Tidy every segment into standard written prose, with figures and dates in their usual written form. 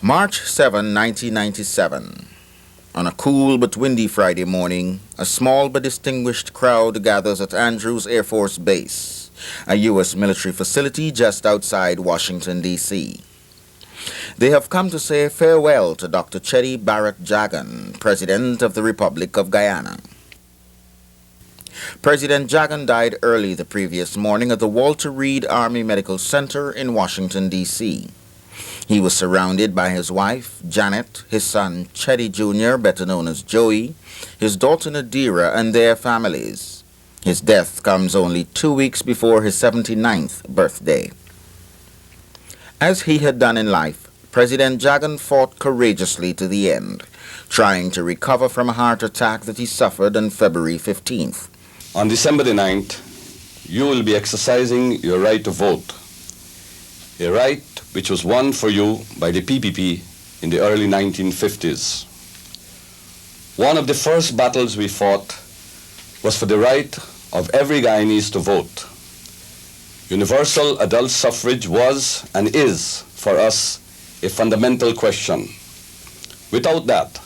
March 7, 1997. On a cool but windy Friday morning, a small but distinguished crowd gathers at Andrews Air Force Base, a U.S. military facility just outside Washington, D.C. They have come to say farewell to Dr. Cheddi Jagan, President of the Republic of Guyana. President Jagan died early the previous morning at the Walter Reed Army Medical Center in Washington, D.C. He was surrounded by his wife, Janet, his son, Cheddi Jr., better known as Joey, his daughter Nadira, and their families. His death comes only 2 weeks before his 79th birthday. As he had done in life, President Jagan fought courageously to the end, trying to recover from a heart attack that he suffered on February 15th. On December the 9th, you will be exercising your right to vote, a right which was won for you by the PPP in the early 1950s. One of the first battles we fought was for the right of every Guyanese to vote. Universal adult suffrage was and is, for us, a fundamental question. Without that,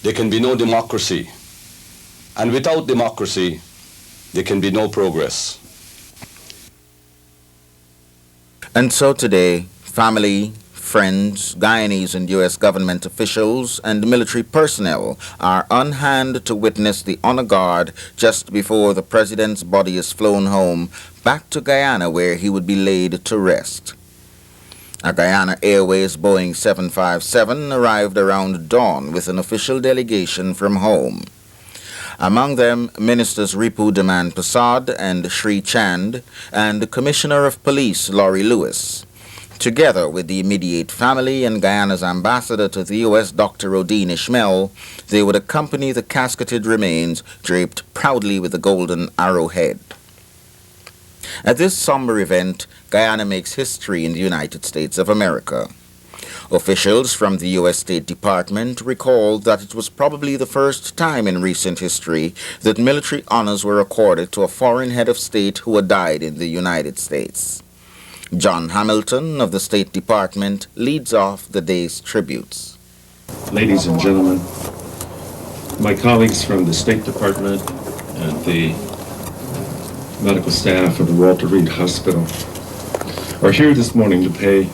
there can be no democracy. And without democracy, there can be no progress. And so today, family, friends, Guyanese and U.S. government officials, and military personnel are on hand to witness the honor guard just before the president's body is flown home back to Guyana, where he would be laid to rest. A Guyana Airways Boeing 757 arrived around dawn with an official delegation from home. Among them, Ministers Ripu Daman Prasad and Sri Chand, and Commissioner of Police Laurie Lewis. Together with the immediate family and Guyana's ambassador to the U.S., Dr. Odin Ishmael, they would accompany the casketed remains draped proudly with the golden arrowhead. At this somber event, Guyana makes history in the United States of America. Officials from the U.S. State Department recalled that it was probably the first time in recent history that military honors were accorded to a foreign head of state who had died in the United States. John Hamilton of the State Department leads off the day's tributes. Ladies and gentlemen, my colleagues from the State Department and the medical staff of the Walter Reed Hospital are here this morning to pay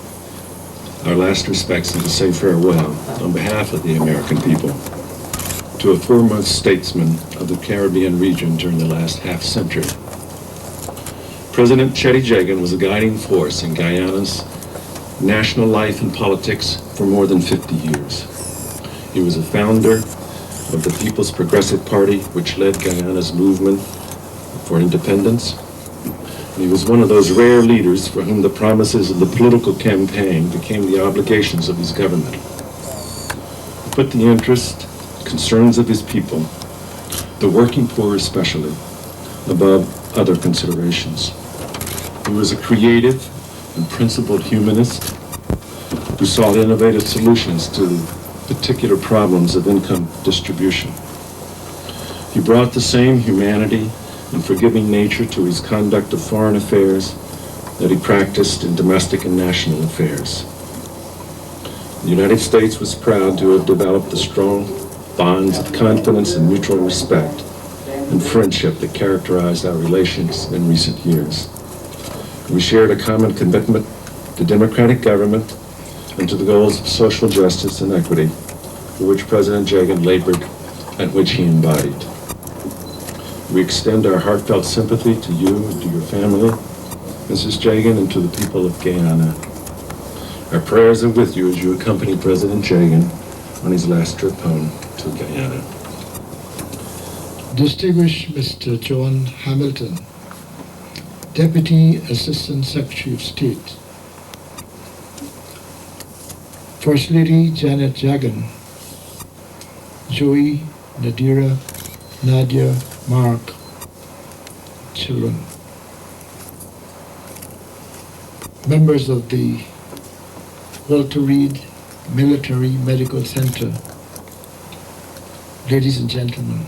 our last respects and to say farewell on behalf of the American people to a foremost statesman of the Caribbean region during the last half-century. President Cheddi Jagan was a guiding force in Guyana's national life and politics for more than 50 years. He was a founder of the People's Progressive Party, which led Guyana's movement for independence. He was one of those rare leaders for whom the promises of the political campaign became the obligations of his government. He put the interests, concerns of his people, the working poor especially, above other considerations. He was a creative and principled humanist who sought innovative solutions to particular problems of income distribution. He brought the same humanity and forgiving nature to his conduct of foreign affairs that he practiced in domestic and national affairs. The United States was proud to have developed the strong bonds of confidence and mutual respect and friendship that characterized our relations in recent years. We shared a common commitment to democratic government and to the goals of social justice and equity, for which President Jagan labored and which he embodied. We extend our heartfelt sympathy to you and to your family, Mrs. Jagan, and to the people of Guyana. Our prayers are with you as you accompany President Jagan on his last trip home to Guyana. Distinguished Mr. John Hamilton, Deputy Assistant Secretary of State, First Lady Janet Jagan, Joey, Nadira, Nadia, Mark, children, members of the Walter Reed Military Medical Center, ladies and gentlemen,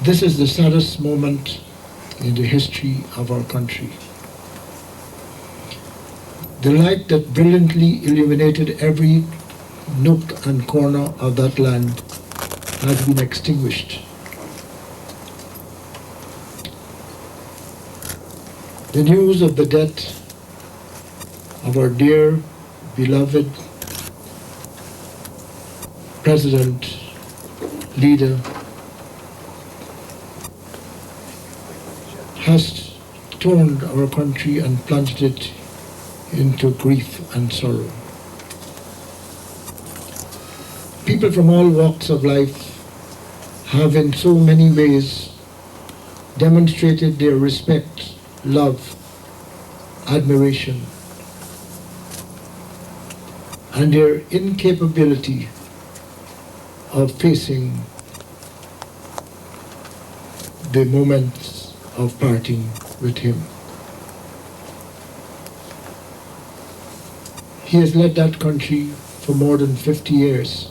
this is the saddest moment in the history of our country. The light that brilliantly illuminated every nook and corner of that land has been extinguished. The news of the death of our dear, beloved president, leader, has torn our country and plunged it into grief and sorrow. People from all walks of life have in so many ways demonstrated their respect, love, admiration, and their incapability of facing the moments of parting with him. He has led that country for more than 50 years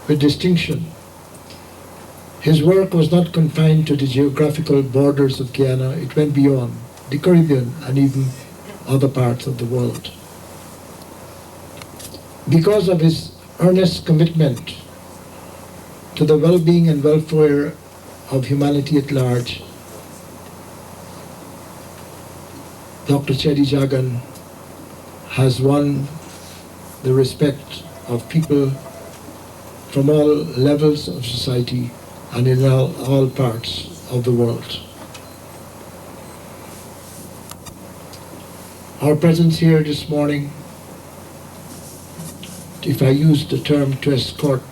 with distinction. His work was not confined to the geographical borders of Guyana, it went beyond the Caribbean and even other parts of the world. Because of his earnest commitment to the well-being and welfare of humanity at large, Dr. Cheddi Jagan has won the respect of people from all levels of society and in all parts of the world. Our presence here this morning, if I use the term to escort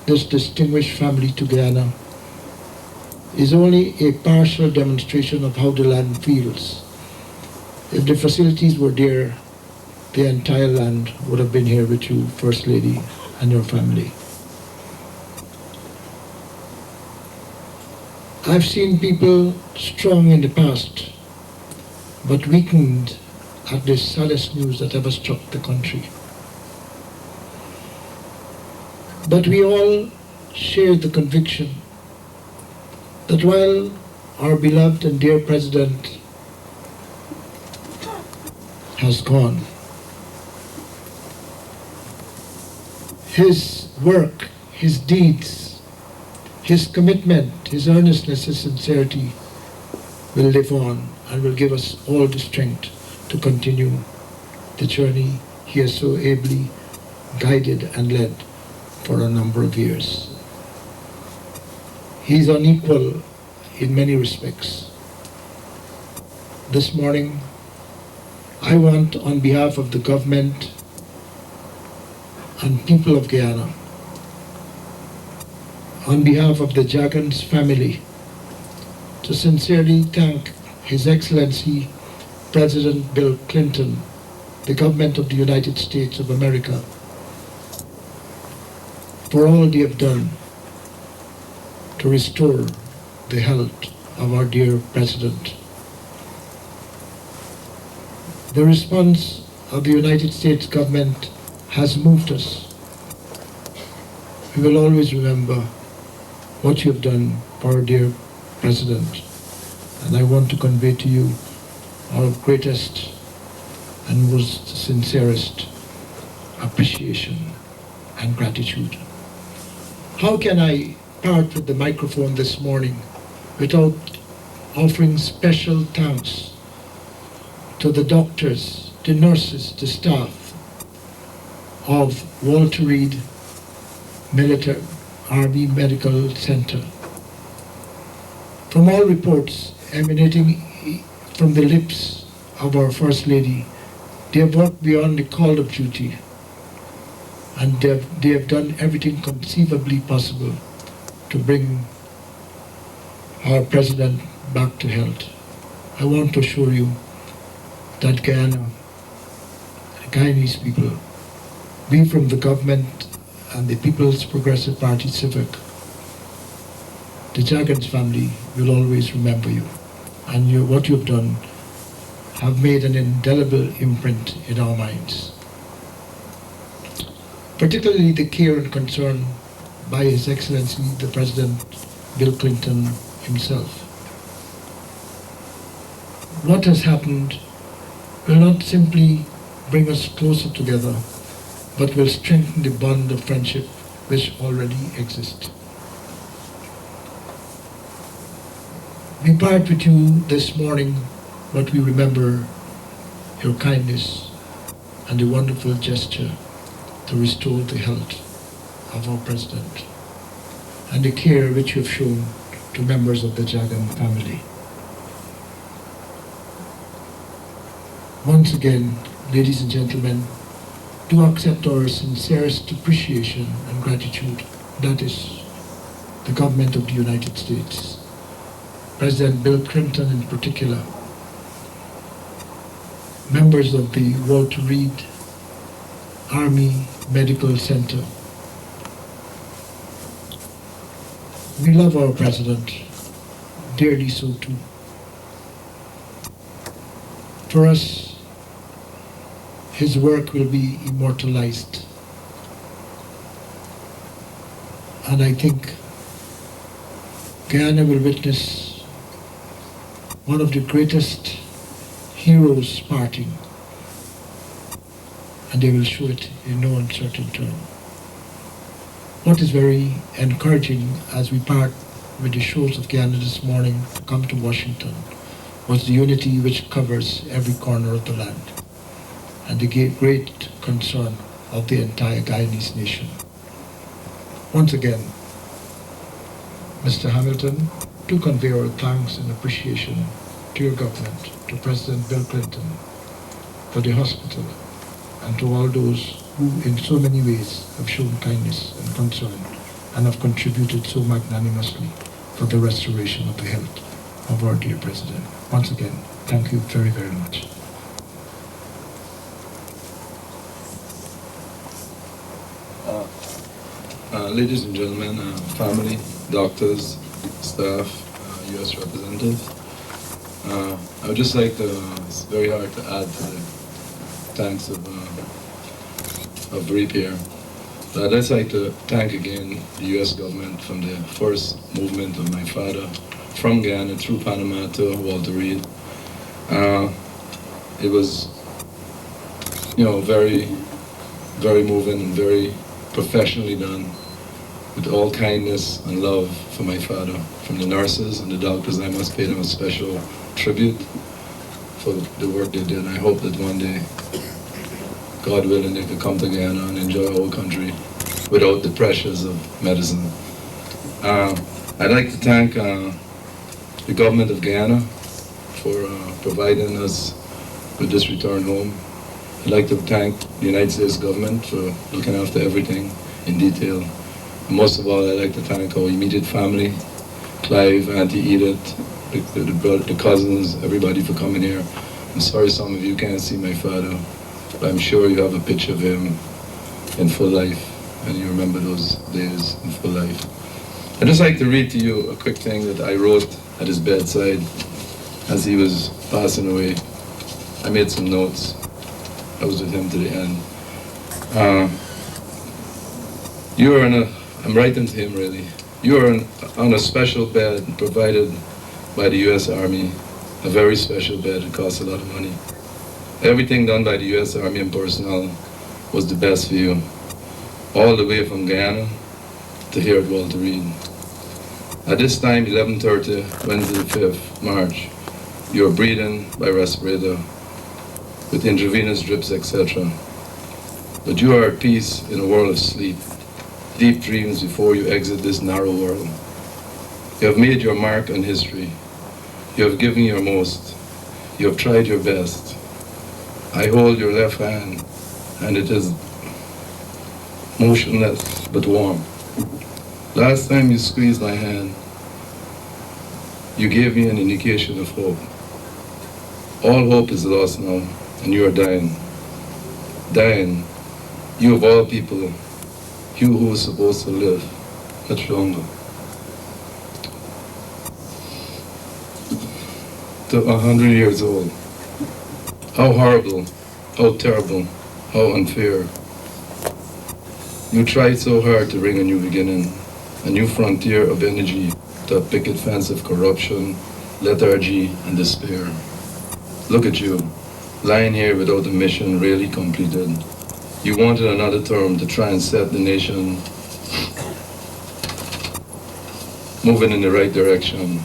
this distinguished family to Guyana, is only a partial demonstration of how the land feels. If the facilities were there, the entire land would have been here with you, First Lady, and your family. I've seen people strong in the past, but weakened at the saddest news that ever struck the country. But we all share the conviction that while our beloved and dear President has gone, his work, his deeds, his commitment, his earnestness, his sincerity will live on and will give us all the strength to continue the journey he has so ably guided and led for a number of years. He is unequal in many respects. This morning, I want, on behalf of the government and people of Guyana, on behalf of the Jagan's family, to sincerely thank His Excellency President Bill Clinton, the government of the United States of America, for all they have done to restore the health of our dear President. The response of the United States government has moved us. We will always remember what you have done for our dear President, and I want to convey to you our greatest and most sincerest appreciation and gratitude. How can I part with the microphone this morning without offering special thanks to the doctors, the nurses, the staff of Walter Reed Military Army Medical Center. From all reports emanating from the lips of our First Lady, they have worked beyond the call of duty, and they have done everything conceivably possible to bring our President back to health. I want to assure you that Guyana, the Guyanese people, we from the government and the People's Progressive Party Civic, the Jagan's family will always remember you, and what you have done have made an indelible imprint in our minds. Particularly the care and concern by His Excellency the President Bill Clinton himself. What has happened will not simply bring us closer together, but will strengthen the bond of friendship which already exists. We part with you this morning, but we remember your kindness and the wonderful gesture to restore the health of our president and the care which you have shown to members of the Jagan family. Once again, ladies and gentlemen, do accept our sincerest appreciation and gratitude. That is the government of the United States, President Bill Clinton in particular, members of the Walter Reed Army Medical Center. We love our president, dearly so too. For us, his work will be immortalized. And I think Guyana will witness one of the greatest heroes parting, and they will show it in no uncertain term. What is very encouraging as we part with the shores of Guyana this morning to come to Washington was the unity which covers every corner of the land and the great concern of the entire Guyanese nation. Once again, Mr. Hamilton, to convey our thanks and appreciation to your government, to President Bill Clinton, for the hospital, and to all those who in so many ways have shown kindness and concern and have contributed so magnanimously for the restoration of the health of our dear President. Once again, thank you very, very much. Ladies and gentlemen, family, doctors, staff, U.S. representatives, I would just like to, it's very hard to add to the thanks of Reap here. But I'd just like to thank again the U.S. government from the first movement of my father from Guyana through Panama to Walter Reed. It was, very, very moving and very professionally done, with all kindness and love for my father. From the nurses and the doctors, I must pay them a special tribute for the work they did. I hope that one day, God willing, they could come to Guyana and enjoy our country without the pressures of medicine. I'd like to thank the government of Guyana for providing us with this return home. I'd like to thank the United States government for looking after everything in detail. And most of all, I'd like to thank our immediate family, Clive, Auntie Edith, the cousins, everybody for coming here. I'm sorry some of you can't see my father, but I'm sure you have a picture of him in full life, and you remember those days in full life. I'd just like to read to you a quick thing that I wrote at his bedside as he was passing away. I made some notes. I was with him to the end. I'm writing to him really. You are on a special bed provided by the U.S. Army, a very special bed. It costs a lot of money. Everything done by the U.S. Army and personnel was the best for you, all the way from Guyana to here at Walter Reed. At this time, 11:30, Wednesday, 5th March, you are breathing by respirator with intravenous drips, etc. But you are at peace in a world of sleep, deep dreams before you exit this narrow world. You have made your mark on history. You have given your most. You have tried your best. I hold your left hand, and it is motionless but warm. Last time you squeezed my hand, you gave me an indication of hope. All hope is lost now, and you are dying. Dying, you of all people, you who was supposed to live much longer. To 100 years old. How horrible, how terrible, how unfair. You tried so hard to bring a new beginning, a new frontier of energy to a picket fence of corruption, lethargy, and despair. Look at you. lying here without a mission really completed. You wanted another term to try and set the nation moving in the right direction.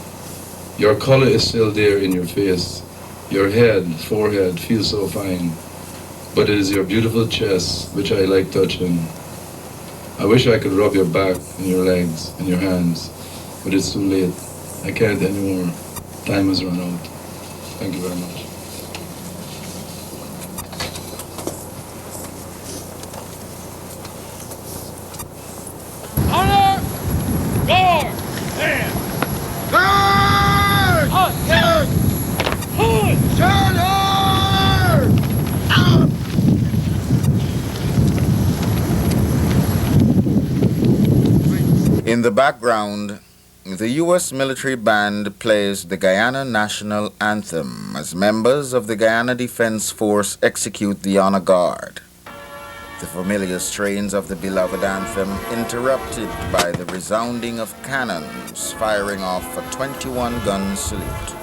Your color is still there in your face. Your head, forehead feels so fine. But it is your beautiful chest which I like touching. I wish I could rub your back and your legs and your hands, but it's too late. I can't anymore. Time has run out. Thank you very much. Honor! Guard! Stand! Guard! Hunt! Stand! Hunt! Stand! In the background, the U.S. military band plays the Guyana national anthem as members of the Guyana Defense Force execute the honor guard. The familiar strains of the beloved anthem interrupted by the resounding of cannons firing off a 21-gun salute.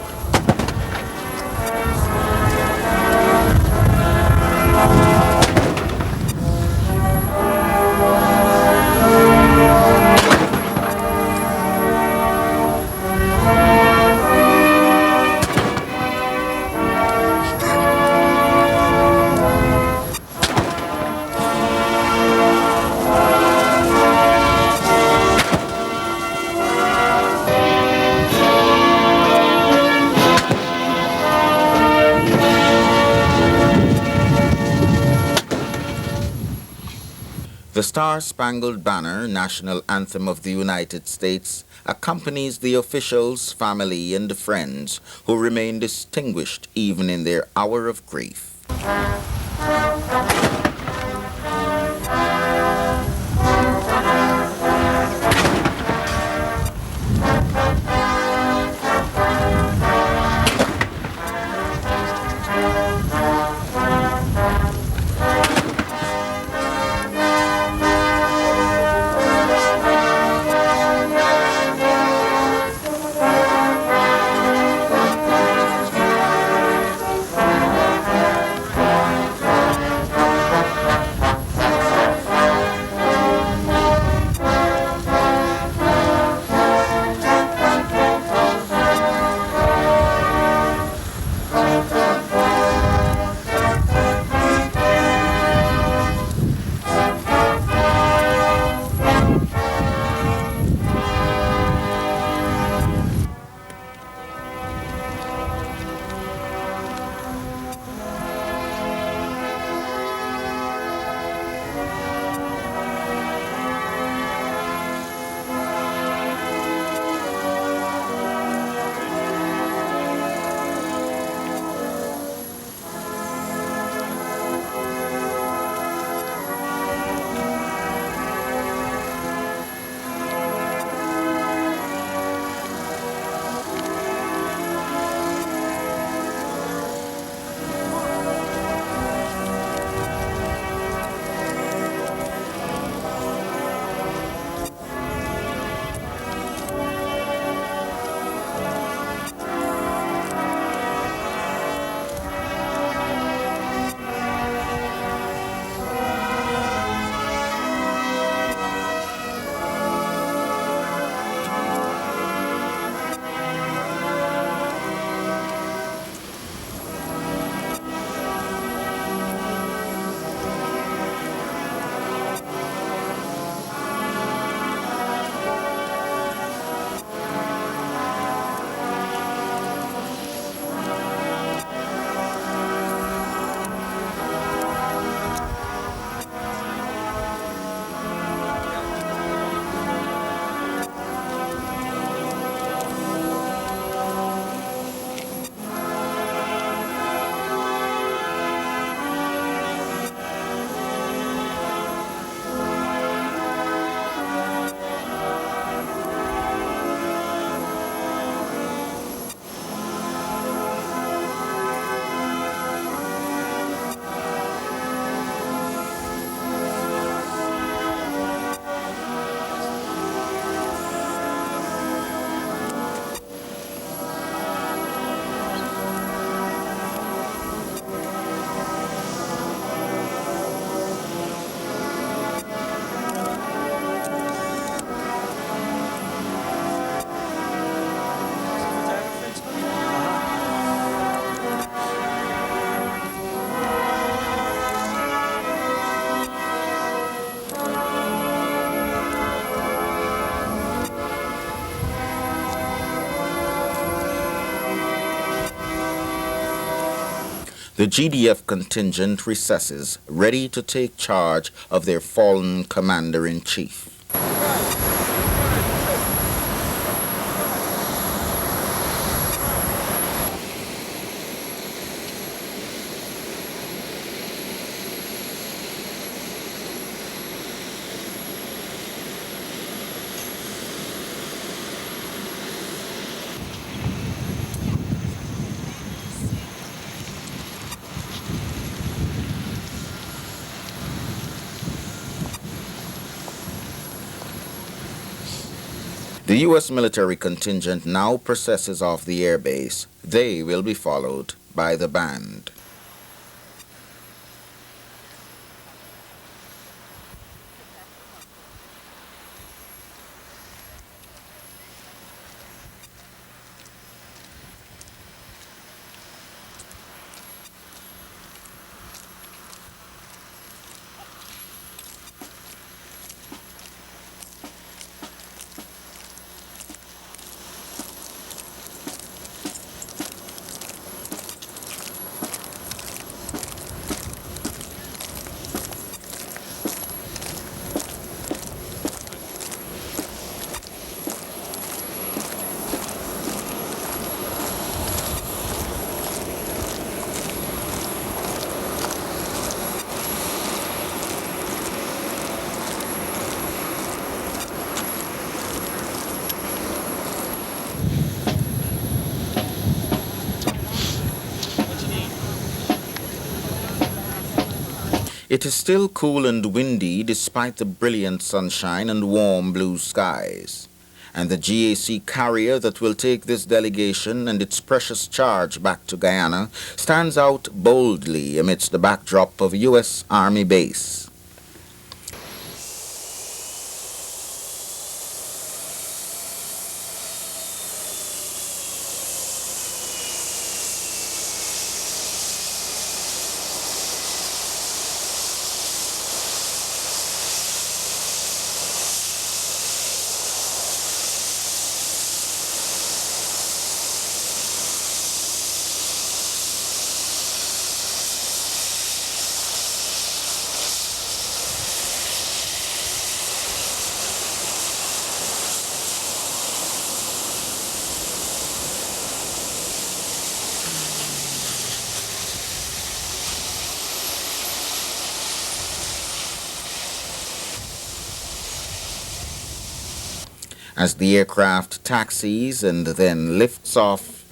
The Star-Spangled Banner, national anthem of the United States, accompanies the officials, family, and friends who remain distinguished even in their hour of grief. The GDF contingent recesses, ready to take charge of their fallen commander-in-chief. The U.S. military contingent now processes off the airbase. They will be followed by the band. It is still cool and windy despite the brilliant sunshine and warm blue skies. And the GAC carrier that will take this delegation and its precious charge back to Guyana stands out boldly amidst the backdrop of a U.S. Army base. As the aircraft taxis and then lifts off,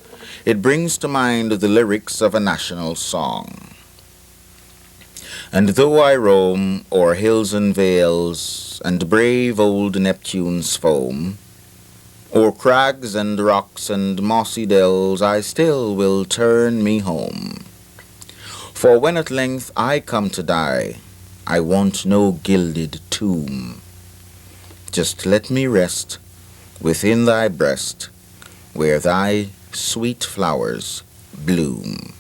it brings to mind the lyrics of a national song. And though I roam o'er hills and vales, and brave old Neptune's foam, o'er crags and rocks and mossy dells, I still will turn me home. For when at length I come to die, I want no gilded tomb. Just let me rest within thy breast, where thy sweet flowers bloom.